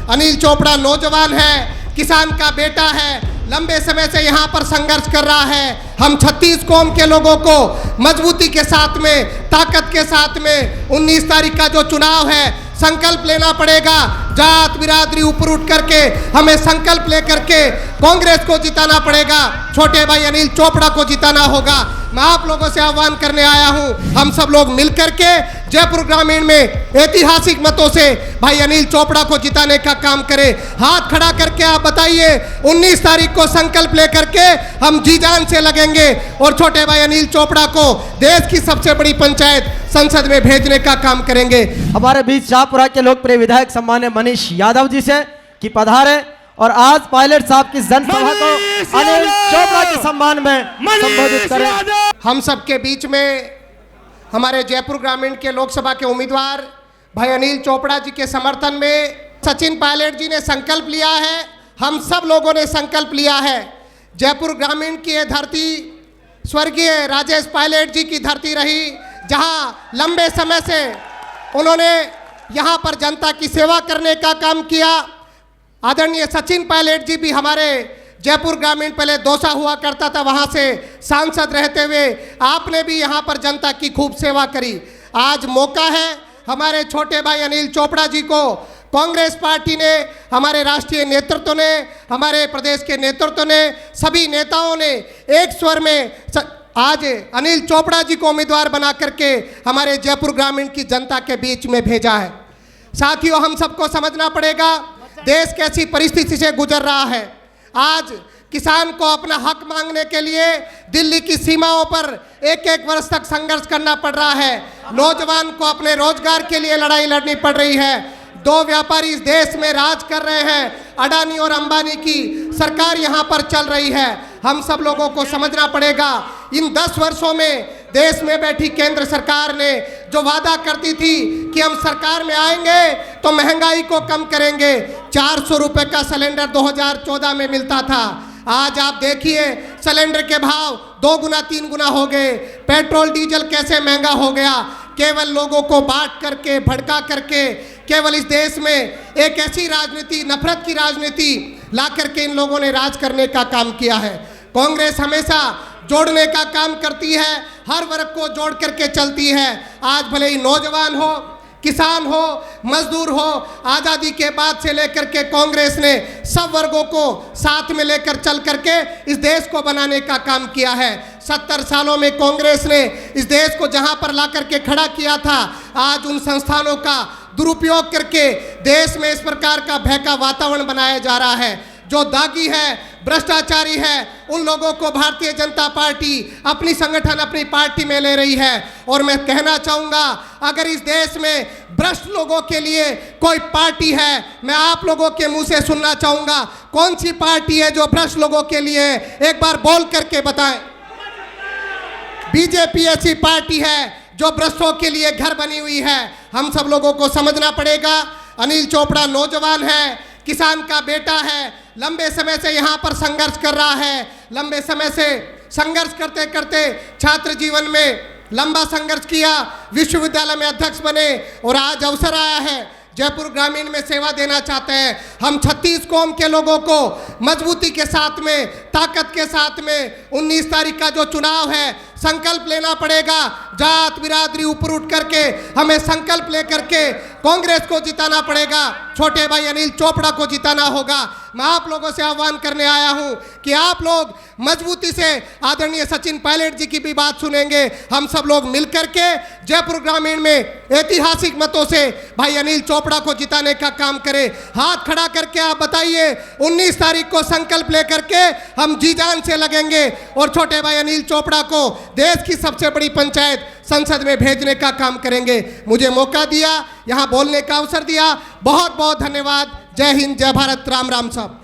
अनिल चोपड़ा नौजवान है, किसान का बेटा है, लंबे समय से यहाँ पर संघर्ष कर रहा है। हम 36 कौम के लोगों को मजबूती के साथ में, ताकत के साथ में 19 तारीख का जो चुनाव है संकल्प लेना पड़ेगा। जात बिरादरी ऊपर उठ करके हमें संकल्प लेकर के कांग्रेस को जिताना पड़ेगा। छोटे भाई अनिल चोपड़ा को जिताना होगा। मैं आप लोगों से आह्वान करने आया हूं, हम सब लोग मिलकर के जयपुर ग्रामीण में ऐतिहासिक मतों से भाई अनिल चोपड़ा को जिताने का काम करें। हाथ खड़ा करके आप बताइए, 19 तारीख को संकल्प लेकर के हम जी जान से लगेंगे और छोटे भाई अनिल चोपड़ा को देश की सबसे बड़ी पंचायत संसद में भेजने का काम करेंगे। हमारे बीच शाहपुरा के लोकप्रिय विधायक सम्मान्य मनीष यादव जी से कि पधारे और आज पायलट साहब की जनसभा को अनिल चोपड़ा के सम्मान में संबोधित करें। हम सबके बीच में हमारे जयपुर ग्रामीण के लोकसभा के उम्मीदवार भाई अनिल चोपड़ा जी के समर्थन में सचिन पायलट जी ने संकल्प लिया है। हम सब लोगों ने संकल्प लिया है। जयपुर ग्रामीण की ये धरती स्वर्गीय राजेश पायलट जी की धरती रही, जहां लंबे समय से उन्होंने यहाँ पर जनता की सेवा करने का काम किया। आदरणीय सचिन पायलट जी भी हमारे जयपुर ग्रामीण पहले दौसा हुआ करता था, वहाँ से सांसद रहते हुए आपने भी यहाँ पर जनता की खूब सेवा करी। आज मौका है हमारे छोटे भाई अनिल चोपड़ा जी को कांग्रेस पार्टी ने, हमारे राष्ट्रीय नेतृत्व ने, हमारे प्रदेश के नेतृत्व ने, सभी नेताओं ने एक स्वर में आज अनिल चोपड़ा जी को उम्मीदवार बना करके हमारे जयपुर ग्रामीण की जनता के बीच में भेजा है। साथियों, हम सबको समझना पड़ेगा देश कैसी परिस्थिति से गुजर रहा है। आज किसान को अपना हक मांगने के लिए दिल्ली की सीमाओं पर एक वर्ष तक संघर्ष करना पड़ रहा है। नौजवान को अपने रोजगार के लिए लड़ाई लड़नी पड़ रही है। 2 व्यापारी इस देश में राज कर रहे हैं। अडानी और अंबानी की सरकार यहाँ पर चल रही है। हम सब लोगों को समझना पड़ेगा, इन 10 वर्षों में देश में बैठी केंद्र सरकार ने जो वादा करती थी कि हम सरकार में आएंगे तो महंगाई को कम करेंगे। 400 रुपये का सिलेंडर 2014 में मिलता था। आज आप देखिए सिलेंडर के भाव 2 गुना 3 गुना हो गए। पेट्रोल डीजल कैसे महंगा हो गया। केवल लोगों को बांट करके, भड़का करके, केवल इस देश में एक ऐसी राजनीति, नफरत की राजनीति ला करके इन लोगों ने राज करने का काम किया है। कांग्रेस हमेशा जोड़ने का काम करती है, हर वर्ग को जोड़ करके चलती है। आज भले ही नौजवान हो, किसान हो, मजदूर हो, आज़ादी के बाद से लेकर के कांग्रेस ने सब वर्गों को साथ में लेकर चल करके इस देश को बनाने का काम किया है। 70 सालों में कांग्रेस ने इस देश को जहां पर ला करके खड़ा किया था, आज उन संस्थानों का दुरुपयोग करके देश में इस प्रकार का भय का वातावरण बनाया जा रहा है। जो दागी है, भ्रष्टाचारी है, उन लोगों को भारतीय जनता पार्टी अपनी संगठन, अपनी पार्टी में ले रही है। और मैं कहना चाहूँगा, अगर इस देश में भ्रष्ट लोगों के लिए कोई पार्टी है, मैं आप लोगों के मुंह से सुनना चाहूँगा, कौन सी पार्टी है जो भ्रष्ट लोगों के लिए, एक बार बोल करके बताएं। बीजेपी ऐसी पार्टी है जो भ्रष्टों के लिए घर बनी हुई है। हम सब लोगों को समझना पड़ेगा, अनिल चोपड़ा नौजवान है, किसान का बेटा है, लंबे समय से यहाँ पर संघर्ष कर रहा है। लंबे समय से संघर्ष करते करते छात्र जीवन में लंबा संघर्ष किया, विश्वविद्यालय में अध्यक्ष बने और आज अवसर आया है जयपुर ग्रामीण में सेवा देना चाहते हैं। हम 36 कौम के लोगों को मजबूती के साथ में, ताकत के साथ में 19 तारीख का जो चुनाव है संकल्प लेना पड़ेगा। जात बिरादरी ऊपर उठ करके हमें संकल्प लेकर के कांग्रेस को जिताना पड़ेगा। छोटे भाई अनिल चोपड़ा को जिताना होगा। मैं आप लोगों से आह्वान करने आया हूं कि आप लोग मजबूती से आदरणीय सचिन पायलट जी की भी बात सुनेंगे। हम सब लोग मिलकर के जयपुर ग्रामीण में ऐतिहासिक मतों से भाई अनिल चोपड़ा को जिताने का काम करें। हाथ खड़ा करके आप बताइए, 19 तारीख को संकल्प लेकर के हम जी जान से लगेंगे और छोटे भाई अनिल चोपड़ा को देश की सबसे बड़ी पंचायत संसद में भेजने का काम करेंगे। मुझे मौका दिया, यहाँ बोलने का अवसर दिया, बहुत बहुत धन्यवाद। जय हिंद, जय भारत, राम राम साहब।